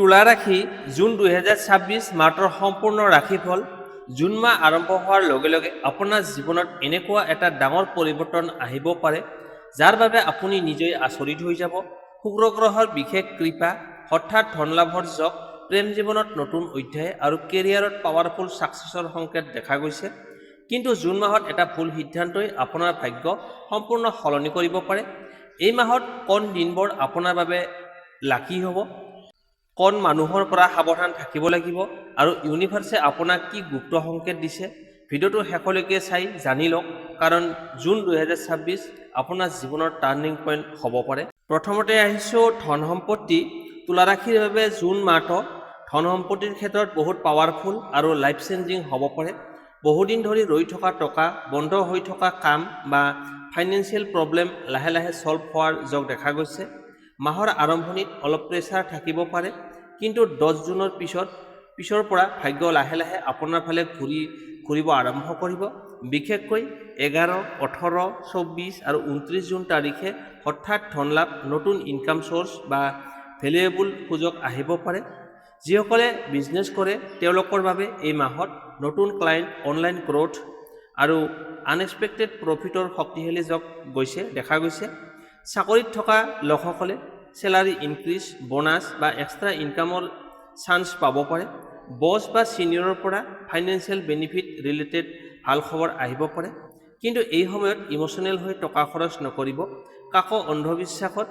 তুলা ৰাশি জুন 2026 মাহৰ সম্পূৰ্ণ ৰাশিফল। জুন মাহ আৰম্ভ হোৱাৰ লগে লগে আপোনাৰ জীৱনত এনেকুৱা এটা ডাঙৰ পৰিৱৰ্তন আহিব পাৰে যাৰ বাবে আপুনি নিজেই আচৰিত হৈ যাব। শুক্ৰ গ্ৰহৰ বিশেষ কৃপা, হঠাৎ ধন লাভৰ যোগ, প্ৰেম জীৱনত নতুন অধ্যায় আৰু কেৰিয়াৰত পাৱাৰফুল ছাকচেছৰ সংকেত দেখা গৈছে। কিন্তু জুন মাহত এটা ভুল সিদ্ধান্তই আপোনাৰ ভাগ্য সম্পূৰ্ণ সলনি কৰিব পাৰে। এই মাহত কোন দিনবোৰ আপোনাৰ বাবে লাকি হ'ব, কোন মানুহৰ পৰা সাৱধান থাকিব লাগিব আৰু ইউনিভাৰ্ছে আপোনাক কি গুপ্ত সংকেত দিছে, ভিডিঅ'টো শেষলৈকে চাই জানি লওক, কাৰণ জুন 2026 আপোনাৰ জীৱনৰ টাৰ্ণিং পইণ্ট হ'ব পাৰে। প্ৰথমতে আহিছোঁ ধন সম্পত্তি। তুলা ৰাশিৰ বাবে জুন মাহটো ধন সম্পত্তিৰ ক্ষেত্ৰত বহুত পাৱাৰফুল আৰু লাইফ চেঞ্জিং হ'ব পাৰে। বহুদিন ধৰি ৰৈ থকা টকা, বন্ধ হৈ থকা কাম বা ফাইনেন্সিয়েল প্ৰব্লেম লাহে লাহে ছল্ভ হোৱাৰ যোগ দেখা গৈছে। মাহৰ আৰম্ভণিত অলপ প্ৰেছাৰ থাকিব পাৰে, কিন্তু 10 জুনৰ পিছৰ পৰা ভাগ্য লাহে লাহে আপোনাৰ ফালে ঘূৰিব আৰম্ভ কৰিব। বিশেষকৈ 11, 18, 24 আৰু 29 জুন তাৰিখে হঠাৎ ধন লাভ, নতুন ইনকাম চ'ৰ্চ বা ভেলুৱেবল সুযোগ আহিব পাৰে। যিসকলে বিজনেছ কৰে তেওঁলোকৰ বাবে এই মাহত নতুন ক্লায়েণ্ট, অনলাইন গ্ৰ'থ আৰু আনএক্সপেক্টেড প্ৰফিটৰ শক্তিশালী যোগ দেখা গৈছে। চাকৰিত থকা লোকসকলে চেলাৰী ইনক্ৰিজ, বোনাছ বা এক্সট্ৰা ইনকামৰ চান্স পাব পাৰে। বছ বা ছিনিয়ৰৰ পৰা ফাইনেন্সিয়েল বেনিফিট ৰিলেটেড ভাল খবৰ আহিব পাৰে। কিন্তু এই সময়ত ইম'চনেল হৈ টকা খৰচ নকৰিব। কাকো অন্ধবিশ্বাসত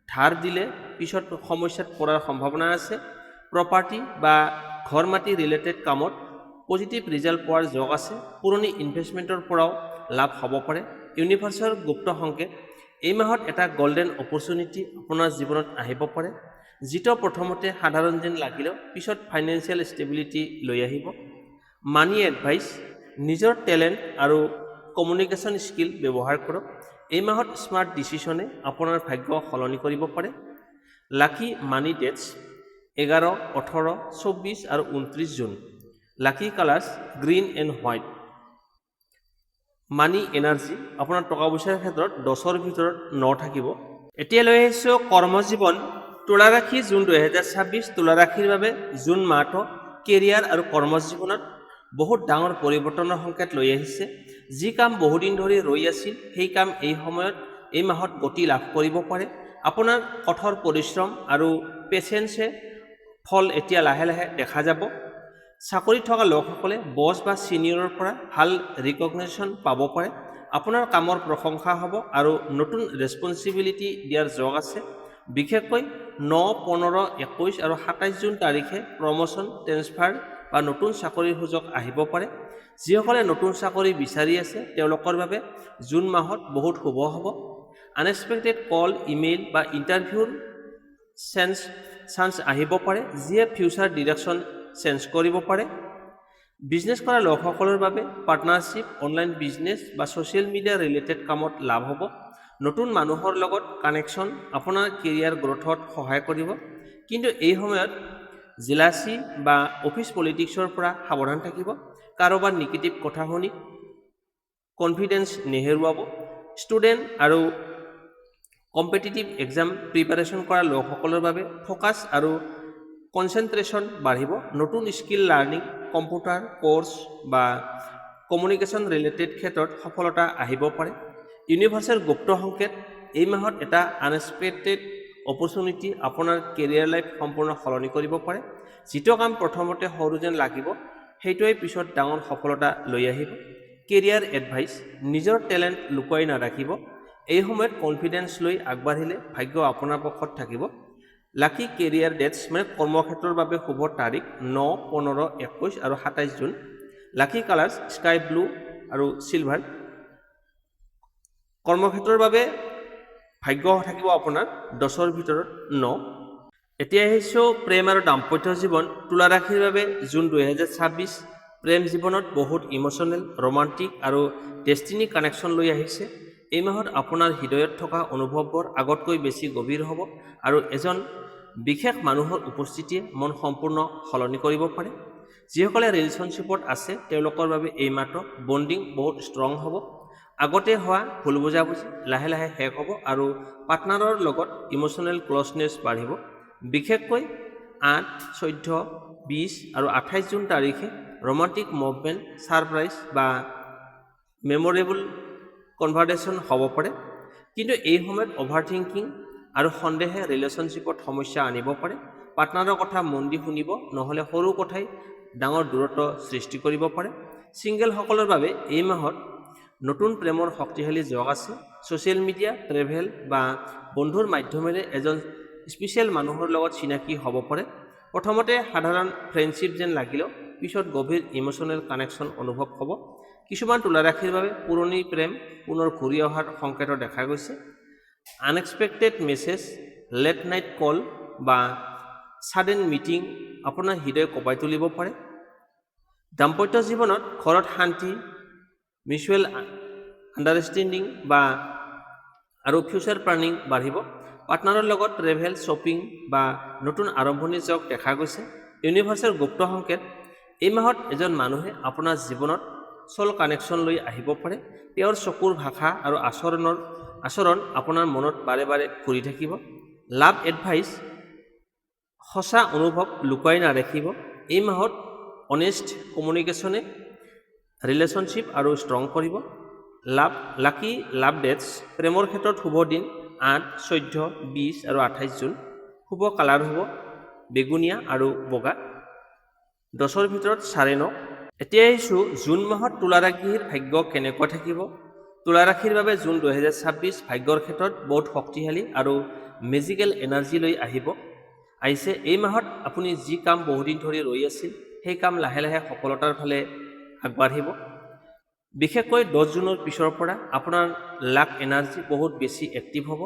ধাৰ দিলে পিছত সমস্যাত পৰাৰ সম্ভাৱনা আছে। প্ৰপাৰ্টি বা ঘৰ মাটি ৰিলেটেড কামত পজিটিভ ৰিজাল্ট পোৱাৰ যোগ আছে। পুৰণি ইনভেষ্টমেণ্টৰ পৰাও লাভ হ'ব পাৰে। ইউনিভাৰ্ছৰ গুপ্ত সংকেত, এই মাহত এটা গল্ডেন অপৰচুনিটি আপোনাৰ জীৱনত আহিব পাৰে, যিটো প্ৰথমতে সাধাৰণ যেন লাগিলেও পিছত ফাইনেন্সিয়েল ষ্টেবিলিটি লৈ আহিব। মানি এডভাইচ, নিজৰ টেলেণ্ট আৰু কমিউনিকেশ্যন স্কিল ব্যৱহাৰ কৰক। এই মাহত স্মাৰ্ট ডিচিশ্যনে আপোনাৰ ভাগ্য সলনি কৰিব পাৰে। লাকি মানি ডেটছ 11, 18, 24 আৰু 29 জুন। Lucky colours green and white. Money energy, আপোনাৰ টকা পইচাৰ ক্ষেত্ৰত 10ৰ ভিতৰত 9 থাকিব। এতিয়া লৈ আহিছোঁ কৰ্মজীৱন। তুলা ৰাশি জুন 2026। তুলা ৰাশিৰ বাবে জুন মাহটো কেৰিয়াৰ আৰু কৰ্মজীৱনত বহুত ডাঙৰ পৰিৱৰ্তনৰ সংকেত লৈ আহিছে। যি কাম বহুদিন ধৰি ৰৈ আছিল, সেই কাম এই মাহত গতি লাভ কৰিব পাৰে। আপোনাৰ কঠোৰ পৰিশ্ৰম আৰু পেচেন্সে ফল এতিয়া লাহে লাহে দেখা যাব। চাকৰিত থকা লোকসকলে বছ বা ছিনিয়ৰৰ পৰা ভাল ৰিকগনিশ্যন পাব পাৰে। আপোনাৰ কামৰ প্ৰশংসা হ'ব আৰু নতুন ৰেছপন্সিবিলিটি দিয়াৰ যোগ আছে। বিশেষকৈ 9, 15, 21 আৰু 27 জুন তাৰিখে প্ৰমোশ্যন, ট্ৰেন্সফাৰ বা নতুন চাকৰিৰ সুযোগ আহিব পাৰে। যিসকলে নতুন চাকৰি বিচাৰি আছে তেওঁলোকৰ বাবে জুন মাহত বহুত শুভ হ'ব। আনএক্সপেক্টেড কল, ইমেইল বা ইণ্টাৰভিউৰ চান্স আহিব পাৰে, যিয়ে ফিউচাৰ ডিৰেকশ্যন চেঞ্জ কৰিব পাৰে। বিজনেছ কৰা লোকসকলৰ বাবে পাৰ্টনাৰশ্বিপ, অনলাইন বিজনেছ বা ছ'চিয়েল মিডিয়া ৰিলেটেড কামত লাভ হ'ব। নতুন মানুহৰ লগত কানেকশ্যন আপোনাৰ কেৰিয়াৰ গ্ৰথত সহায় কৰিব। কিন্তু এই সময়ত জেলাচি বা অফিচ পলিটিক্সৰ পৰা সাৱধান থাকিব। কাৰোবাৰ নিগেটিভ কথা শুনি কনফিডেন্স নেহেৰুৱাব। ষ্টুডেণ্ট আৰু কম্পিটিটিভ এক্সাম প্ৰিপাৰেশ্যন কৰা লোকসকলৰ বাবে ফ'কাছ আৰু কনচেনট্ৰেশ্যন বাঢ়িব। নতুন স্কিল লাৰ্ণিং, কম্পিউটাৰ কোৰ্ছ বা কমিউনিকেশ্যন ৰিলেটেড ক্ষেত্ৰত সফলতা আহিব পাৰে। ইউনিভাৰ্ছৰ গুপ্ত সংকেত, এই মাহত এটা আনএক্সপেক্টেড অপৰচুনিটি আপোনাৰ কেৰিয়াৰ লাইফ সম্পূৰ্ণ সলনি কৰিব পাৰে। যিটো কাম প্ৰথমতে সৰু যেন লাগিব, সেইটোৱে পিছত ডাঙৰ সফলতা লৈ আহিব। কেৰিয়াৰ এডভাইচ, নিজৰ টেলেণ্ট লুকুৱাই নাৰাখিব। এই সময়ত কনফিডেন্স লৈ আগবাঢ়িলে ভাগ্য আপোনাৰ পক্ষত থাকিব। লাকি কেৰিয়াৰ ডেটছ কৰ্মক্ষেত্ৰৰ বাবে শুভ তাৰিখ 9, 15, 21 আৰু 27 June. Lucky colours sky blue আৰু চিলভাৰ। কৰ্মক্ষেত্ৰৰ বাবে ভাগ্য থাকিব আপোনাৰ 10ৰ ভিতৰত 9। এতিয়া আহিছোঁ প্ৰেম আৰু দাম্পত্য জীৱন। তুলা ৰাশিৰ বাবে জুন 2026 প্ৰেম জীৱনত বহুত ইম'চনেল, ৰোমান্টিক আৰু ডেষ্টিনি কানেকশ্যন লৈ আহিছে। এই মাহত আপোনাৰ হৃদয়ত থকা অনুভৱবোৰ আগতকৈ বেছি গভীৰ হ'ব আৰু এজন বিশেষ মানুহৰ উপস্থিতিয়ে মন সম্পূৰ্ণ সলনি কৰিব পাৰে। যিসকলে ৰিলেশ্যনশ্বিপত আছে তেওঁলোকৰ বাবে এই মাহটো বণ্ডিং বহুত ষ্ট্ৰং হ'ব। আগতে হোৱা ভুল বুজাবুজি লাহে লাহে শেষ হ'ব আৰু পাৰ্টনাৰৰ লগত ইম'চনেল ক্ল'জনেছ বাঢ়িব। বিশেষকৈ 8, 14, 20 আৰু 28 জুন তাৰিখে ৰোমান্টিক মুভমেণ্ট, ছাৰপ্ৰাইজ বা মেমৰেবল কনভাৰ্চেশ্যন হ'ব পাৰে। কিন্তু এই সময়ত অভাৰ থিংকিং আৰু সন্দেহে ৰিলেশ্যনশ্বিপত সমস্যা আনিব পাৰে। পাৰ্টনাৰৰ কথা মন দি শুনিব, নহ'লে সৰু কথাই ডাঙৰ দূৰত্ব সৃষ্টি কৰিব পাৰে। ছিংগেলসকলৰ বাবে এই মাহত নতুন প্ৰেমৰ শক্তিশালী যোগ আছে। ছ'চিয়েল মিডিয়া, ট্ৰেভেল বা বন্ধুৰ মাধ্যমেৰে এজন স্পেচিয়েল মানুহৰ লগত চিনাকি হ'ব পাৰে। প্ৰথমতে সাধাৰণ ফ্ৰেণ্ডশ্বিপ যেন লাগিলেও পিছত গভীৰ ইম'চনেল কানেকশ্যন অনুভৱ হ'ব। কিছুমান তুলা ৰাশিৰ বাবে পুৰণি প্ৰেম পুনৰ ঘূৰি অহাৰ সংকেত দেখা গৈছে। আনএক্সপেক্টেড মেছেজ, লেট নাইট কল বা ছাডেন মিটিং আপোনাৰ হৃদয় কঁপাই তুলিব পাৰে। দাম্পত্য জীৱনত ঘৰত শান্তি, মিউচুৱেল আণ্ডাৰষ্টেণ্ডিং আৰু ফিউচাৰ প্লেনিং বাঢ়িব। পাৰ্টনাৰৰ লগত ট্ৰেভেল, শ্বপিং বা নতুন আৰম্ভণিৰ যোগ দেখা গৈছে। ইউনিভাৰ্চেল গুপ্ত সংকেত, এই মাহত এজন মানুহে আপোনাৰ জীৱনত চল কানেকশ্যন লৈ আহিব পাৰে। তেওঁৰ চকুৰ ভাষা আৰু আচৰণ আপোনাৰ মনত বাৰে বাৰে ঘূৰি থাকিব। লাভ এডভাইচ, সঁচা অনুভৱ লুকুৱাই নাৰাখিব। এই মাহত অনেষ্ট কমিউনিকেশ্যনে ৰিলেশ্যনশ্বিপ আৰু ষ্ট্ৰং কৰিব। লাকি লাভ ডেটছ, প্ৰেমৰ ক্ষেত্ৰত শুভ দিন 8, 14, 20 আৰু 28 জুন। শুভ কালাৰ হ'ব বেগুনীয়া আৰু বগা। 10ৰ ভিতৰত 9.5। এতিয়া আহিছোঁ জুন মাহত তুলা ৰাশিৰ ভাগ্য কেনেকুৱা থাকিব। তুলা ৰাশিৰ বাবে জুন 2026 ভাগ্যৰ ক্ষেত্ৰত বহুত শক্তিশালী আৰু মেজিকেল এনাৰ্জি লৈ আহিছে। এই মাহত আপুনি যি কাম বহুদিন ধৰি ৰৈ আছিল, সেই কাম লাহে লাহে সফলতাৰ ফালে আগবাঢ়িব। বিশেষকৈ 10 জুনৰ পিছৰ পৰা আপোনাৰ লাক এনাৰ্জি বহুত বেছি এক্টিভ হ'ব।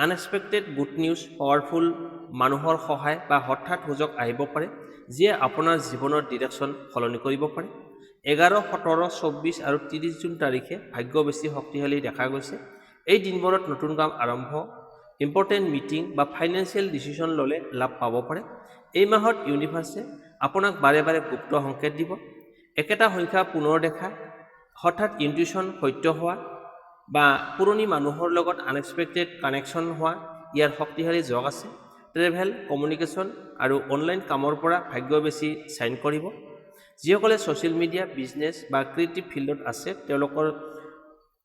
আনএক্সপেক্টেড গুড নিউজ, পাৱাৰফুল মানুহৰ সহায় বা হঠাৎ সুযোগ আহিব পাৰে, যিয়ে আপোনাৰ জীৱনৰ ডিৰেকশ্যন সলনি কৰিব পাৰে। 11, 17, 24 আৰু 30 জুন তাৰিখে ভাগ্য বেছি শক্তিশালী দেখা গৈছে। এই দিনবোৰত নতুন কাম আৰম্ভ, ইম্পৰ্টেণ্ট মিটিং বা ফাইনেন্সিয়েল ডিচিশ্যন ল'লে লাভ পাব পাৰে। এই মাহত ইউনিভাৰ্ছে আপোনাক বাৰে বাৰে গুপ্ত সংকেত দিব। একেটা সংখ্যা পুনৰ দেখা, হঠাৎ ইনটিউশ্যন সত্য হোৱা বা পুৰণি মানুহৰ লগত আনএক্সপেক্টেড কানেকশ্যন হোৱা, ইয়াৰ শক্তিশালী যোগ আছে। ট্ৰেভেল, কমিউনিকেশ্যন আৰু অনলাইন কামৰ পৰা ভাগ্য বেছি চাইন কৰিব। যিসকলে ছ'চিয়েল মিডিয়া, বিজনেছ বা ক্ৰিয়েটিভ ফিল্ডত আছে, তেওঁলোকৰ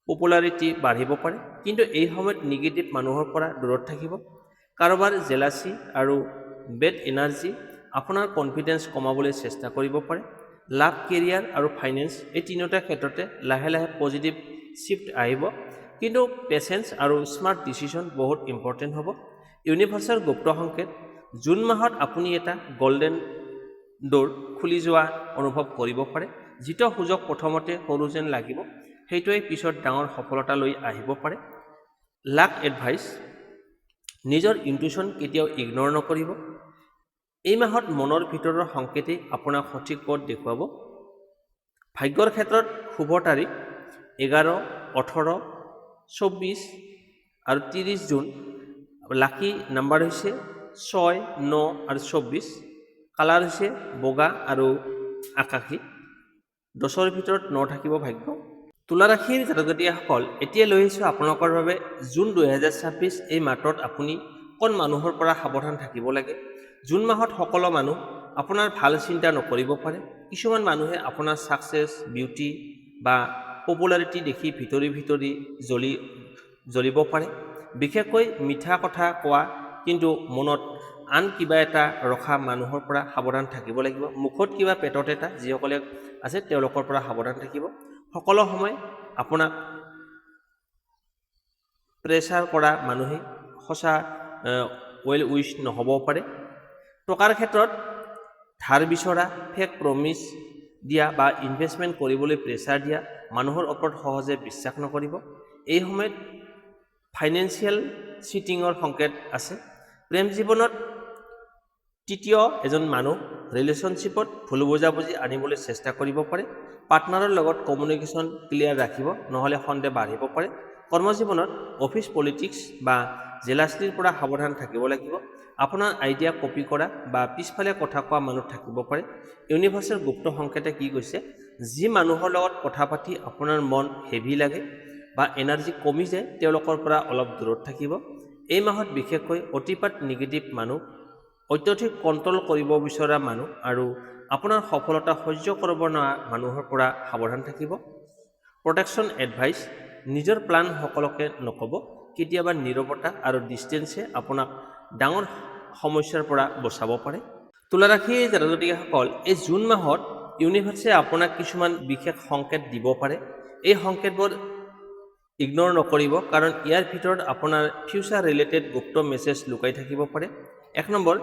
পপুলাৰিটি বাঢ়িব পাৰে। কিন্তু এই সময়ত নিগেটিভ মানুহৰ পৰা দূৰত থাকিব। কাৰোবাৰ জেলাচি আৰু বেড এনাৰ্জি আপোনাৰ কনফিডেন্স কমাবলৈ চেষ্টা কৰিব পাৰে। লাভ, কেৰিয়াৰ আৰু ফাইনেন্স, এই তিনিওটা ক্ষেত্ৰতে লাহে লাহে পজিটিভ শ্বিফ্ট আহিব। কিন্তু পেচেঞ্চ আৰু স্মাৰ্ট ডিচিশ্যন বহুত ইম্পৰ্টেণ্ট হ'ব। ইউনিভাৰ্চেল গুপ্ত সংকেত, জুন মাহত আপুনি এটা গল্ডেন ড'ৰ খুলি যোৱা অনুভৱ কৰিব পাৰে। যিটো সুযোগ প্ৰথমতে সৰু যেন লাগিব, সেইটোৱে পিছত ডাঙৰ সফলতা লৈ আহিব পাৰে। লাক এডভাইচ, নিজৰ ইনটিউশ্যন কেতিয়াও ইগন'ৰ নকৰিব। এই মাহত মনৰ ভিতৰৰ সংকেতেই আপোনাক সঠিক পথ দেখুৱাব। ভাগ্যৰ ক্ষেত্ৰত শুভ তাৰিখ 11, 18, 24 আৰু 30 জুন। লাকি নাম্বাৰ হৈছে 6, 9 আৰু 24। কালাৰ হৈছে বগা আৰু আকাশী। 10ৰ ভিতৰত 9 থাকিব ভাগ্য। তুলা ৰাশিৰ জাতক-জাতিকাসকল, এতিয়া লৈ আহিছোঁ আপোনালোকৰ বাবে জুন 2026 এই মাহটোত আপুনি কোন মানুহৰ পৰা সাৱধান থাকিব লাগে। জুন মাহত সকলো মানুহ আপোনাৰ ভাল চিন্তা নকৰিব পাৰে। কিছুমান মানুহে আপোনাৰ ছাকচেছ, বিউটি বা পপুলাৰিটি দেখি ভিতৰি ভিতৰি জ্বলিব পাৰে। বিশেষকৈ মিঠা কথা কোৱা কিন্তু মনত আন কিবা এটা ৰখা মানুহৰ পৰা সাৱধান থাকিব লাগিব। মুখত কিবা পেটত এটা যিসকলে আছে তেওঁলোকৰ পৰা সাৱধান থাকিব। সকলো সময় আপোনাক প্ৰেছাৰ কৰা মানুহে সঁচা ৱেল উইচ নহ'ব পাৰে। টকাৰ ক্ষেত্ৰত ধাৰ বিচৰা, ফেক প্ৰমিছ দিয়া বা ইনভেষ্টমেণ্ট কৰিবলৈ প্ৰেছাৰ দিয়া মানুহৰ ওপৰত সহজে বিশ্বাস নকৰিব। এই সময়ত ফাইনেন্সিয়েল চিটিঙৰ সংকেত আছে। প্ৰেম জীৱনত তৃতীয় এজন মানুহ ৰিলেশ্যনশ্বিপত ভুল বুজাবুজি আনিবলৈ চেষ্টা কৰিব পাৰে। পাৰ্টনাৰৰ লগত কমিউনিকেশ্যন ক্লিয়াৰ ৰাখিব, নহ'লে সন্দেহ বাঢ়িব পাৰে। কৰ্মজীৱনত অফিচ পলিটিক্স বা জেলাচিৰ পৰা সাৱধান থাকিব লাগিব। আপোনাৰ আইডিয়া কপি কৰা বা পিছফালে কথা কোৱা মানুহ থাকিব পাৰে। ইউনিভাৰ্চেল গুপ্ত সংকেতে কি কৈছে, যি মানুহৰ লগত কথা পাতি আপোনাৰ মন হেভি লাগে বা এনাৰ্জি কমি যায়, তেওঁলোকৰ পৰা অলপ দূৰত থাকিব। এই মাহত বিশেষকৈ অতিপাত নিগেটিভ মানুহ অত্যধিক কণ্ট্ৰল কৰিব বিচৰা মানুহ আৰু আপোনাৰ সফলতা সহ্য কৰিব নোৱাৰা মানুহৰ পৰা সাৱধান থাকিব। প্ৰটেকশ্যন এডভাইচ, নিজৰ প্লান সকলোকে নক'ব। কেতিয়াবা নীৰৱতা আৰু ডিষ্টেন্সে আপোনাক ডাঙৰ সমস্যাৰ পৰা বচাব পাৰে। তুলা ৰাশিৰ জাতক জাতিকাসকল, এই জুন মাহত ইউনিভাৰ্ছে আপোনাক কিছুমান বিশেষ সংকেত দিব পাৰে। এই সংকেতবোৰ ইগন'ৰ নকৰিব, কাৰণ ইয়াৰ ভিতৰত আপোনাৰ ফিউচাৰ ৰিলেটেড গুপ্ত মেছেজ লুকাই থাকিব পাৰে। 1 নম্বৰ,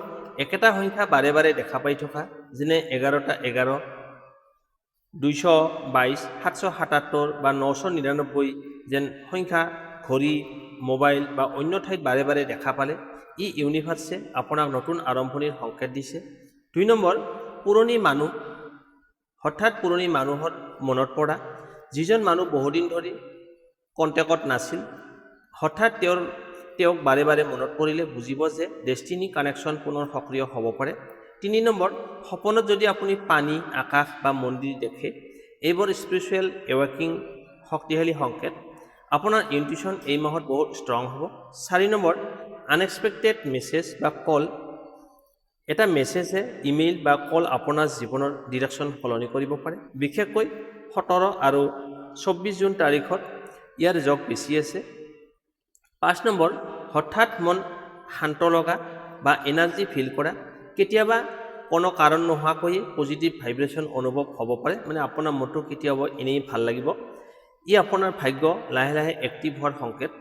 একেটা সংখ্যা বাৰে বাৰে দেখা পাই থকা, যেনে 11টা 11, 222, 777 বা 999 যেন সংখ্যা ঘড়ী, মোবাইল বা অন্য ঠাইত বাৰে বাৰে দেখা পালে ই ইউনিভাৰ্ছে আপোনাক নতুন আৰম্ভণিৰ সংকেত দিছে। 2 নম্বৰ, পুৰণি মানুহ, হঠাৎ পুৰণি মানুহৰ মনত পৰা, যিজন মানুহ বহুদিন ধৰি কণ্টেক্টত নাছিল, হঠাৎ তেওঁক বাৰে বাৰে মনত পৰিলে বুজিব যে ডেষ্টিনি কানেকশ্যন পুনৰ সক্ৰিয় হ'ব পাৰে। 3 নম্বৰ, সপোনত যদি আপুনি পানী, আকাশ বা মন্দিৰ দেখে, এইবোৰ স্পিৰিচুৱেল এৱাকিং শক্তিশালী সংকেত। আপোনাৰ ইনটিউশ্যন এই মাহত বহুত ষ্ট্ৰং হ'ব। 4 নম্বৰ, আনএক্সপেক্টেড মেছেজ বা কল, এটা মেছেজে, ইমেইল বা কল আপোনাৰ জীৱনৰ ডিৰেকশ্যন সলনি কৰিব পাৰে। বিশেষকৈ 17 আৰু 24 জুন তাৰিখত ইয়াৰ যোগ বেছি আছে। 5 নম্বৰ, হঠাৎ মন শান্ত লগা বা এনাৰ্জি ফিল কৰা, কেতিয়াবা কোনো কাৰণ নোহোৱাকৈয়ে পজিটিভ ভাইব্ৰেশ্যন অনুভৱ হ'ব পাৰে, মানে আপোনাৰ মনটো কেতিয়াবা এনেই ভাল লাগিব। ই আপোনাৰ ভাগ্য লাহে লাহে এক্টিভ হোৱাৰ সংকেত।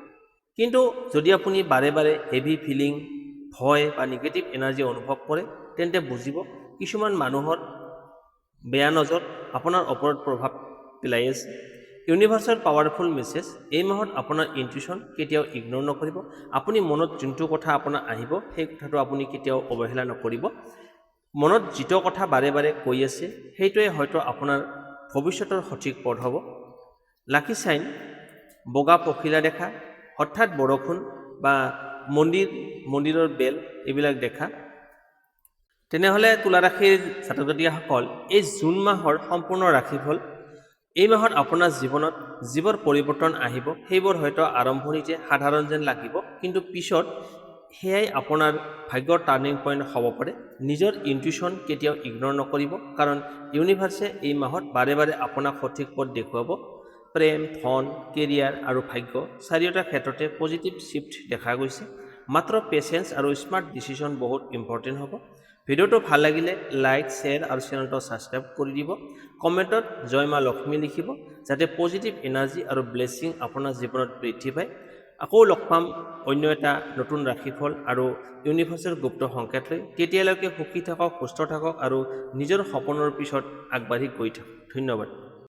কিন্তু যদি আপুনি বাৰে বাৰে হেভি ফিলিং, ভয় বা নিগেটিভ এনাৰ্জি অনুভৱ কৰে, তেন্তে বুজিব কিছুমান মানুহৰ বেয়া নজৰ আপোনাৰ ওপৰত প্ৰভাৱ পেলাই আছে। ইউনিভাৰ্চেল পাৱাৰফুল মেছেজ, এই মাহত আপোনাৰ ইনটিউশ্যন কেতিয়াও ইগন'ৰ নকৰিব। আপুনি মনত যোনটো কথা আপোনাৰ আহিব, সেই কথাটো আপুনি কেতিয়াও অৱহেলা নকৰিব। মনত যিটো কথা বাৰে বাৰে কৈ আছে, সেইটোৱে হয়তো আপোনাৰ ভৱিষ্যতৰ সঠিক পথ হ'ব। লাকি চাইন, বগা পখিলা দেখা, হঠাৎ বৰষুণ বা মন্দিৰৰ বেল এইবিলাক দেখা। তেনেহ'লে তুলা ৰাশিৰ জাতক জাতিকাসকল, এই জুন মাহৰ সম্পূৰ্ণ ৰাশিফল, এই মাহত আপোনাৰ জীৱনত যিবোৰ পৰিৱৰ্তন আহিব, সেইবোৰ হয়তো আৰম্ভণিতে সাধাৰণ যেন লাগিব, কিন্তু পিছত সেয়াই আপোনাৰ ভাগ্যৰ টাৰ্ণিং পইণ্ট হ'ব পাৰে। নিজৰ ইনটিউশ্যন কেতিয়াও ইগন'ৰ নকৰিব, কাৰণ ইউনিভাৰ্ছে এই মাহত বাৰে বাৰে আপোনাক সঠিক পথ দেখুৱাব। প্ৰেম, ধন, কেৰিয়াৰ আৰু ভাগ্য চাৰিওটা ক্ষেত্ৰতে পজিটিভ শ্বিফ্ট দেখা গৈছে। মাত্ৰ পেচেঞ্চ আৰু স্মাৰ্ট ডিচিশ্যন বহুত ইম্পৰ্টেণ্ট হ'ব। ভিডিঅ'টো ভাল লাগিলে লাইক, শ্বেয়াৰ আৰু চেনেলটো ছাবস্ক্ৰাইব কৰি দিব। কমেণ্টত জয় মা লক্ষ্মী লিখিব, যাতে পজিটিভ এনাৰ্জি আৰু ব্লেছিং আপোনাৰ জীৱনত বৃদ্ধি পায়। আকৌ লগ পাম অন্য এটা নতুন ৰাশিফল আৰু ইউনিভাৰ্চেল গুপ্ত সংকেত লৈ। তেতিয়ালৈকে সুখী থাকক, সুস্থ থাকক আৰু নিজৰ সপোনৰ পিছত আগবাঢ়ি গৈ থাকক। ধন্যবাদ।